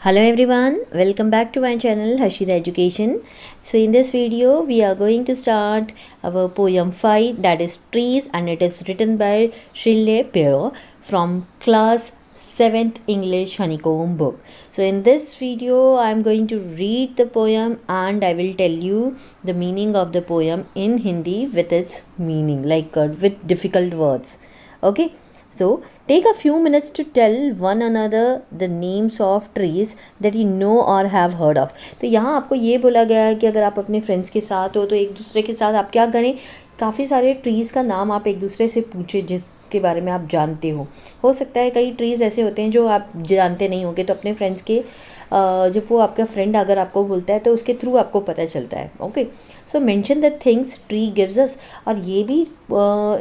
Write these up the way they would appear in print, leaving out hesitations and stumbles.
Hello everyone, welcome back to my channel Harshita Education. So in this video we are going to start our poem 5, that is Trees, and it is written by Shirley Peer from class 7th English Honeycomb book. So in this video I am going to read the poem and I will tell you the meaning of the poem in Hindi with its meaning, with difficult words. Okay, so take a few minutes to tell one another the names of trees that you know or have heard of. तो यहाँ आपको ये बोला गया है कि अगर आप अपने फ्रेंड्स के साथ हो तो एक दूसरे के साथ आप क्या करें, काफ़ी सारे ट्रीज़ का नाम आप एक दूसरे से पूछें जिसके बारे में आप जानते हो सकता है कई ट्रीज़ ऐसे होते हैं जो आप जानते नहीं होंगे, तो अपने फ्रेंड्स के जब वो आपका फ्रेंड अगर आपको बोलता है तो उसके थ्रू आपको पता चलता है. Okay, so mention the things tree gives us. और ये भी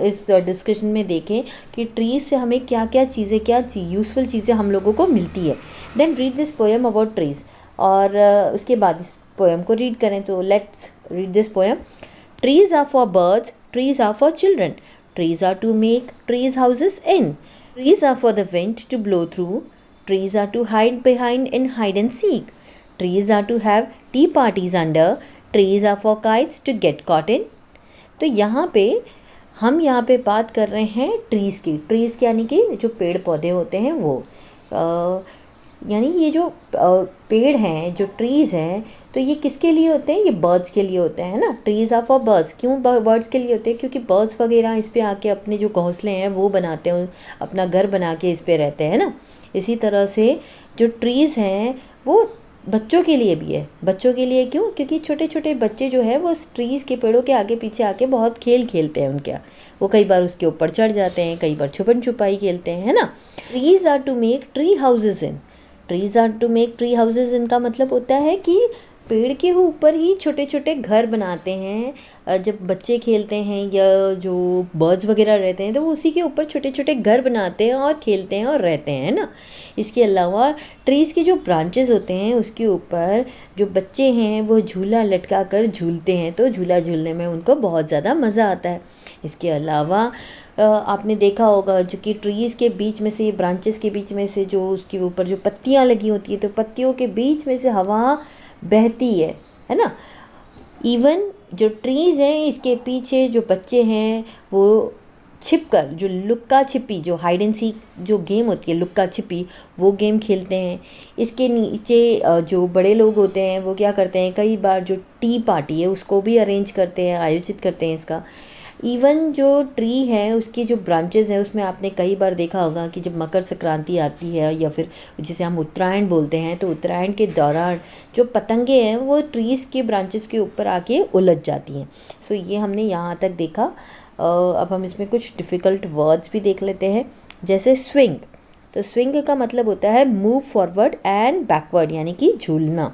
इस डिस्कशन में देखें कि ट्रीज से हमें क्या क्या चीज़ें, क्या यूज़फुल चीज़ें हम लोगों को मिलती है. Then read this poem about trees, और उसके बाद इस पोएम को रीड करें. तो let's read this poem. Trees are for birds, trees are for children, trees are to make trees houses in, trees are for the wind to blow through, trees are to hide behind in hide and seek, trees are to have tea parties under, trees are for kites to get caught in. तो यहाँ पे हम यहाँ पे बात कर रहे हैं ट्रीज़ की. ट्रीज़ यानी कि जो पेड़ पौधे होते हैं वो, यानी ये जो पेड़ हैं, जो ट्रीज़ हैं, तो ये किसके लिए होते हैं? ये बर्ड्स के लिए होते हैं ना. Trees are for birds. क्यों बर्ड्स के लिए होते हैं? क्योंकि बर्ड्स वगैरह इस पे आके अपने जो घोंसले हैं वो बनाते हैं, अपना घर बना के इस पे रहते हैं ना. इसी तरह से जो ट्रीज़ हैं वो बच्चों के लिए भी है. बच्चों के लिए क्यों? क्योंकि छोटे छोटे बच्चे जो है वो ट्रीज़ के पेड़ों के आगे पीछे आके बहुत खेल खेलते हैं उनके. वो कई बार उसके ऊपर चढ़ जाते हैं, कई बार छुपन छुपाई खेलते हैं, है ना. Trees are to make tree houses in. Trees are to make tree houses in का मतलब होता है कि पेड़ के ऊपर ही छोटे छोटे घर बनाते हैं. जब बच्चे खेलते हैं या जो बर्ड्स वगैरह रहते हैं तो वो उसी के ऊपर छोटे छोटे घर बनाते हैं और खेलते हैं और रहते हैं ना. इसके अलावा ट्रीज़ के जो ब्रांचेस होते हैं उसके ऊपर जो बच्चे हैं वो झूला लटका कर झूलते हैं, तो झूला झूलने में उनको बहुत ज़्यादा मज़ा आता है. इसके अलावा आपने देखा होगा जो कि ट्रीज़ के बीच में से, ब्रांचेस के बीच में से जो उसके ऊपर जो पत्तियाँ लगी होती है, तो पत्तियों के बीच में से हवा बहती है ना. इवन जो ट्रीज़ हैं इसके पीछे जो बच्चे हैं वो छिपकर, जो लुक्का छिपी, जो हाइड एंड सीक जो गेम होती है, लुक्का छिपी, वो गेम खेलते हैं. इसके नीचे जो बड़े लोग होते हैं वो क्या करते हैं, कई बार जो टी पार्टी है उसको भी अरेंज करते हैं, आयोजित करते हैं इसका. इवन जो ट्री है उसकी जो ब्रांचेस हैं उसमें आपने कई बार देखा होगा कि जब मकर संक्रांति आती है या फिर जिसे हम उत्तरायण बोलते हैं, तो उत्तरायण के दौरान जो पतंगे हैं वो ट्रीज़ के ब्रांचेस के ऊपर आके उलझ जाती हैं. सो ये हमने यहाँ तक देखा. अब हम इसमें कुछ डिफ़िकल्ट वर्ड्स भी देख लेते हैं, जैसे स्विंग. तो स्विंग का मतलब होता है मूव फॉरवर्ड एंड बैकवर्ड, यानी कि झूलना.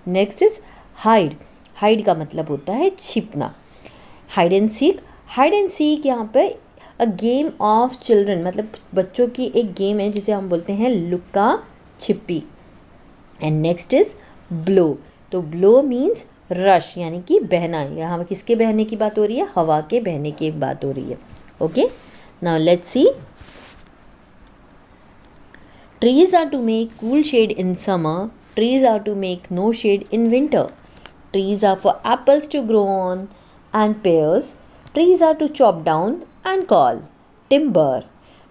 Next is hide. हाइड का मतलब होता है छिपना. Hide and seek. Hide and seek यहाँ पे अ गेम ऑफ चिल्ड्रन, मतलब बच्चों की एक गेम है जिसे हम बोलते हैं लुक्का छिपी. And next is blow. तो ब्लो मीन्स रश, यानी कि बहना. यहाँ किसके बहने की बात हो रही है? हवा के बहने की बात हो रही है. Okay, now let's see. Trees are to make cool shade in summer, trees are to make no shade in winter, trees are for apples to grow on and pears, trees are to chop down and call timber,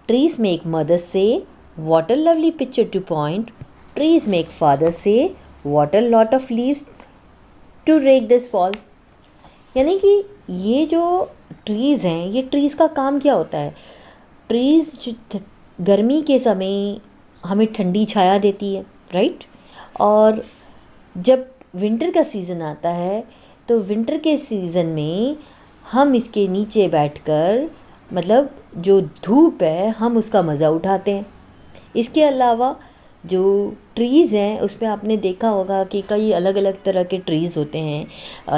trees make mothers say what a lovely picture to point, trees make fathers say what a lot of leaves to rake this fall. यानी कि ये जो trees हैं, ये trees का काम क्या होता है? ट्रीज़ गर्मी के समय हमें ठंडी छाया देती है, राइट. और जब विंटर का सीज़न आता है तो विंटर के सीज़न में हम इसके नीचे बैठकर, मतलब जो धूप है हम उसका मज़ा उठाते हैं. इसके अलावा जो ट्रीज़ हैं उसमें आपने देखा होगा कि कई अलग अलग तरह के ट्रीज़ होते हैं.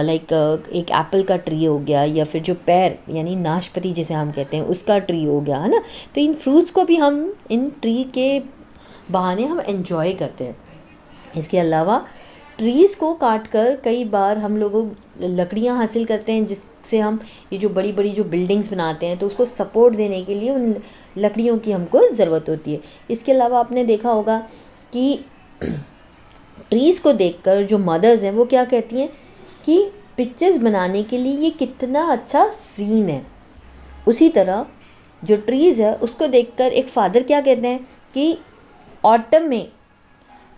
एक एप्पल का ट्री हो गया, या फिर जो पैर यानी नाशपाती जिसे हम कहते हैं उसका ट्री हो गया, है ना. तो इन फ्रूट्स को भी हम इन ट्री के बहाने हम एंजॉय करते हैं. इसके अलावा ट्रीज़ को काट कर कई बार हम लोगों लकड़ियाँ हासिल करते हैं, जिससे हम ये जो बड़ी बड़ी जो बिल्डिंग्स बनाते हैं तो उसको सपोर्ट देने के लिए उन लकड़ियों की हमको ज़रूरत होती है. इसके अलावा आपने देखा होगा कि ट्रीज़ को देखकर जो मदर्स हैं वो क्या कहती हैं कि पिक्चर्स बनाने के लिए ये कितना अच्छा सीन है। उसी तरह जो ट्रीज़ है उसको देखकर एक फादर क्या कहते हैं कि ऑटम में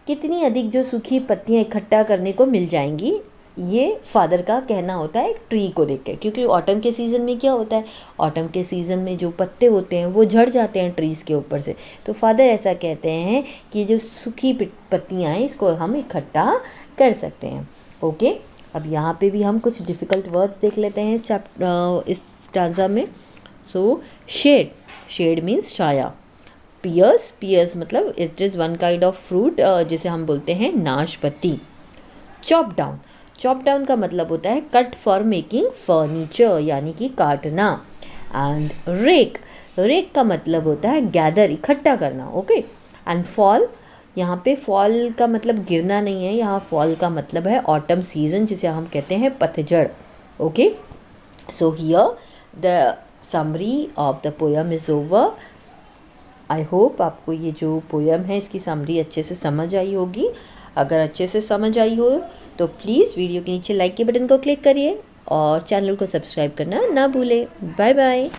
कितनी अधिक जो सूखी पत्तियां इकट्ठा करने को मिल जाएंगी, ये फादर का कहना होता है ट्री को देख के। क्योंकि ऑटम के सीज़न में क्या होता है, ऑटम के सीज़न में जो पत्ते होते हैं वो झड़ जाते हैं ट्रीज़ के ऊपर से। तो फादर ऐसा कहते हैं कि जो सूखी पत्तियां हैं इसको हम इकट्ठा कर सकते हैं। ओके, अब यहाँ पे भी हम कुछ डिफ़िकल्ट वर्ड्स देख लेते हैं इस स्टांजा में। सो शेड मीन्स छाया। पियर्स मतलब it is one kind of fruit जिसे हम बोलते हैं नाशपाती। चॉप डाउन का मतलब होता है कट फॉर मेकिंग फर्नीचर, यानी कि काटना। एंड रेक का मतलब होता है गैदर, इकट्ठा करना। ओके, एंड फॉल, यहाँ पे फॉल का मतलब गिरना नहीं है, यहाँ फॉल का मतलब है ऑटम सीजन, जिसे हम कहते हैं पतझड़। Okay, so here the summary of the poem is over. I hope आपको ये जो पोयम है इसकी समरी अच्छे से समझ आई होगी। अगर अच्छे से समझ आई हो तो प्लीज़ वीडियो के नीचे लाइक के बटन को क्लिक करिए और चैनल को सब्सक्राइब करना ना भूलें। Bye bye.